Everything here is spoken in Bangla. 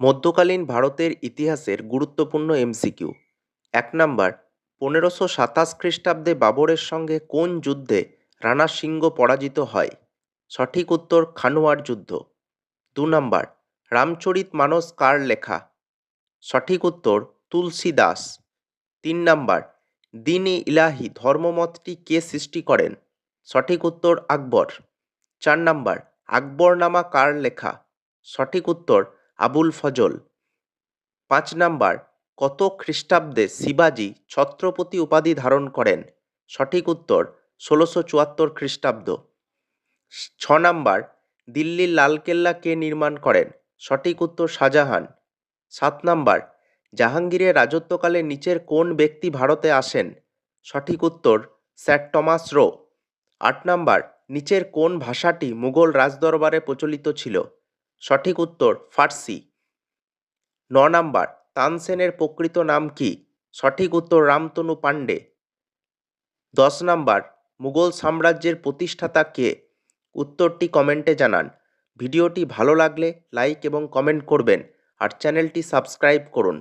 মধ্যকালীন ভারতের ইতিহাসের গুরুত্বপূর্ণ এমসিকিউ। 1 নাম্বার, 1527 খ্রিস্টাব্দে বাবরের সঙ্গে কোন যুদ্ধে রাণা সিংহ পরাজিত হয়? সঠিক উত্তর খানুয়ার যুদ্ধ। 2 নাম্বার, রামচরিত মানস কার লেখা? সঠিক উত্তর তুলসী দাস। 3 নাম্বার, দিন-ই ইলাহি ধর্মমতটি কে সৃষ্টি করেন? সঠিক উত্তর আকবর। 4 নাম্বার, আকবরনামা কার লেখা? সঠিক উত্তর আবুল ফজল। 5 নাম্বার, কত খ্রিস্টাব্দে শিবাজি ছত্রপতি উপাধি ধারণ করেন? সঠিক উত্তর 1674 খ্রিস্টাব্দ। 6 নাম্বার, দিল্লির লালকেল্লা কে নির্মাণ করেন? সঠিক উত্তর শাহজাহান। 7 নাম্বার, জাহাঙ্গীরের রাজত্বকালে নিচের কোন ব্যক্তি ভারতে আসেন? সঠিক উত্তর স্যার টমাস রো। 8 নাম্বার, নিচের কোন ভাষাটি মুঘল রাজদরবারে প্রচলিত ছিল? সঠিক উত্তর ফার্সি। 9 নাম্বার, তানসেনের প্রকৃত নাম কি? সঠিক উত্তর রামতনু পাণ্ডে। 10 নাম্বার, মুঘল সাম্রাজ্যের প্রতিষ্ঠাতা কে? উত্তরটি কমেন্টে জানান। ভিডিওটি ভালো লাগলে লাইক এবং কমেন্ট করবেন আর চ্যানেলটি সাবস্ক্রাইব করুন।